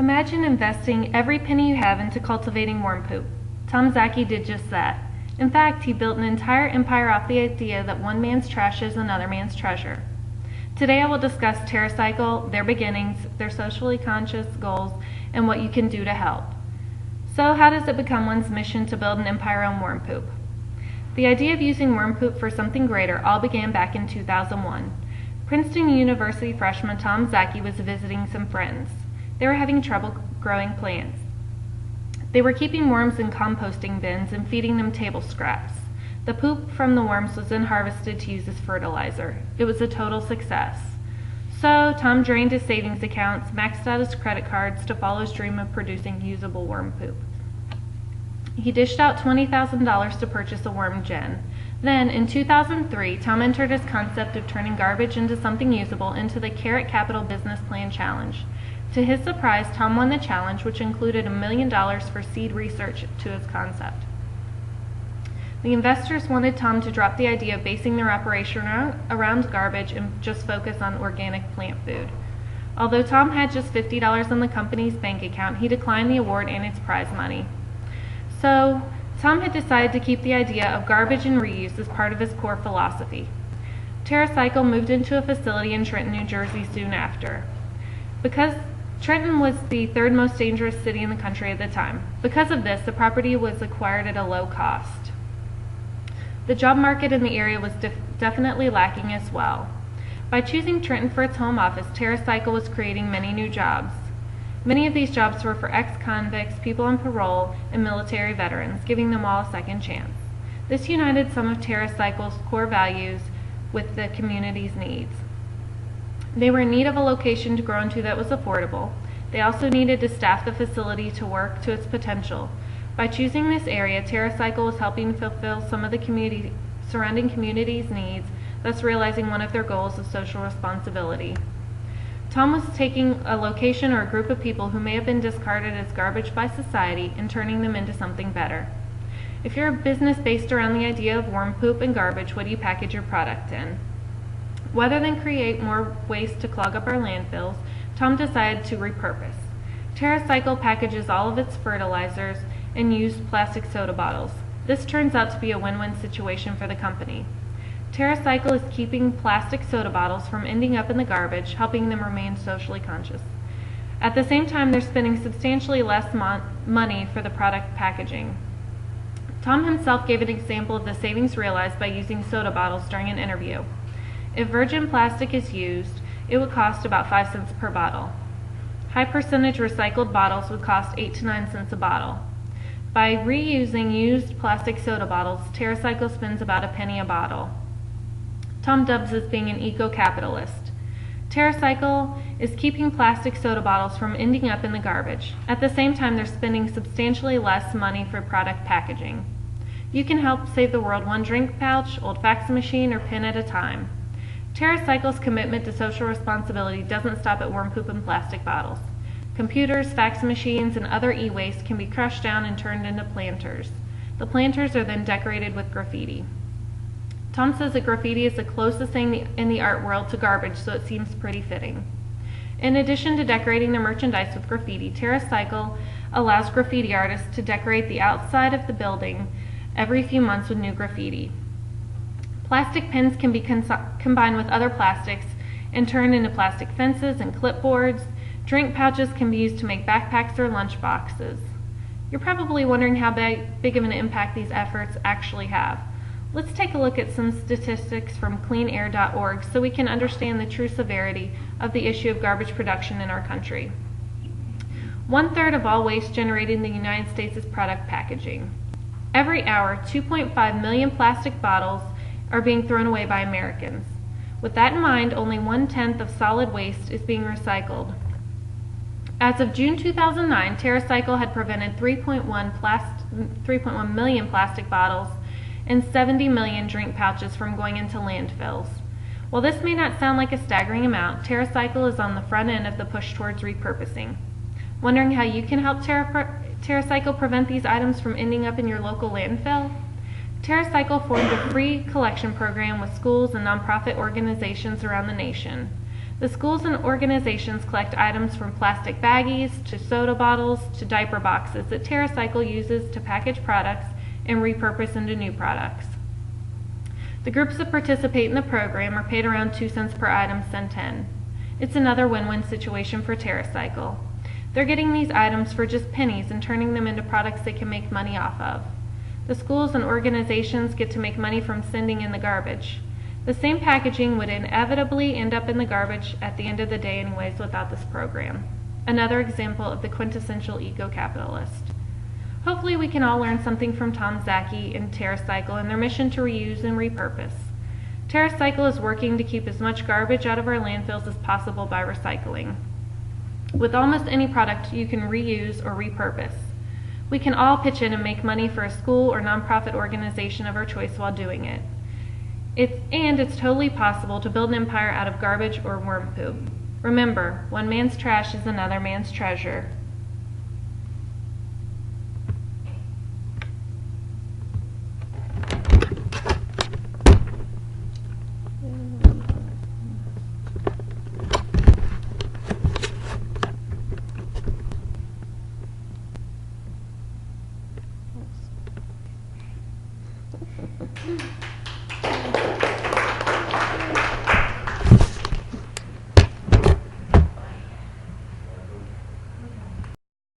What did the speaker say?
Imagine investing every penny you have into cultivating worm poop. Tom Szaky did just that. In fact, he built an entire empire off the idea that one man's trash is another man's treasure. Today I will discuss TerraCycle, their beginnings, their socially conscious goals, and what you can do to help. So how does it become one's mission to build an empire on worm poop? The idea of using worm poop for something greater all began back in 2001. Princeton University freshman Tom Szaky was visiting some friends. They were having trouble growing plants. They were keeping worms in composting bins and feeding them table scraps. The poop from the worms was then harvested to use as fertilizer. It was a total success. So Tom drained his savings accounts, maxed out his credit cards to follow his dream of producing usable worm poop. He dished out $20,000 to purchase a worm gen. Then, in 2003, Tom entered his concept of turning garbage into something usable into the Carrot Capital Business Plan Challenge. To his surprise, Tom won the challenge, which included $1 million for seed research to his concept. The investors wanted Tom to drop the idea of basing their operation around garbage and just focus on organic plant food. Although Tom had just $50 on the company's bank account, he declined the award and its prize money. So, Tom had decided to keep the idea of garbage and reuse as part of his core philosophy. TerraCycle moved into a facility in Trenton, New Jersey soon after. Because Trenton was the third most dangerous city in the country at the time. Because of this, the property was acquired at a low cost. The job market in the area was definitely lacking as well. By choosing Trenton for its home office, TerraCycle was creating many new jobs. Many of these jobs were for ex-convicts, people on parole, and military veterans, giving them all a second chance. This united some of TerraCycle's core values with the community's needs. They were in need of a location to grow into that was affordable. They also needed to staff the facility to work to its potential. By choosing this area, TerraCycle was helping fulfill some of the surrounding community's needs, thus realizing one of their goals of social responsibility. Tom was taking a location or a group of people who may have been discarded as garbage by society and turning them into something better. If you're a business based around the idea of worm poop and garbage, what do you package your product in? Rather than create more waste to clog up our landfills, Tom decided to repurpose. TerraCycle packages all of its fertilizers in used plastic soda bottles. This turns out to be a win-win situation for the company. TerraCycle is keeping plastic soda bottles from ending up in the garbage, helping them remain socially conscious. At the same time, they're spending substantially less money for the product packaging. Tom himself gave an example of the savings realized by using soda bottles during an interview. If virgin plastic is used, it would cost about 5 cents per bottle. High percentage recycled bottles would cost 8 to 9 cents a bottle. By reusing used plastic soda bottles, TerraCycle spends about a penny a bottle. Tom dubs as being an eco-capitalist. TerraCycle is keeping plastic soda bottles from ending up in the garbage. At the same time, they're spending substantially less money for product packaging. You can help save the world one drink pouch, old fax machine, or pen at a time. TerraCycle's commitment to social responsibility doesn't stop at worm poop and plastic bottles. Computers, fax machines, and other e-waste can be crushed down and turned into planters. The planters are then decorated with graffiti. Tom says that graffiti is the closest thing in the art world to garbage, so it seems pretty fitting. In addition to decorating their merchandise with graffiti, TerraCycle allows graffiti artists to decorate the outside of the building every few months with new graffiti. Plastic pens can be combined with other plastics and turned into plastic fences and clipboards. Drink pouches can be used to make backpacks or lunch boxes. You're probably wondering how big of an impact these efforts actually have. Let's take a look at some statistics from cleanair.org so we can understand the true severity of the issue of garbage production in our country. 1/3 of all waste generated in the United States is product packaging. Every hour, 2.5 million plastic bottles are being thrown away by Americans. With that in mind, only 1/10 of solid waste is being recycled. As of June 2009, TerraCycle had prevented 3.1 million plastic bottles and 70 million drink pouches from going into landfills. While this may not sound like a staggering amount, TerraCycle is on the front end of the push towards repurposing. Wondering how you can help TerraCycle prevent these items from ending up in your local landfill? TerraCycle formed a free collection program with schools and nonprofit organizations around the nation. The schools and organizations collect items from plastic baggies to soda bottles to diaper boxes that TerraCycle uses to package products and repurpose into new products. The groups that participate in the program are paid around 2 cents per item sent in. It's another win-win situation for TerraCycle. They're getting these items for just pennies and turning them into products they can make money off of. The schools and organizations get to make money from sending in the garbage. The same packaging would inevitably end up in the garbage at the end of the day anyways without this program. Another example of the quintessential eco-capitalist. Hopefully we can all learn something from Tom Zaki and TerraCycle and their mission to reuse and repurpose. TerraCycle is working to keep as much garbage out of our landfills as possible by recycling. With almost any product you can reuse or repurpose. We can all pitch in and make money for a school or nonprofit organization of our choice while doing it. It's totally possible to build an empire out of garbage or worm poop. Remember, one man's trash is another man's treasure.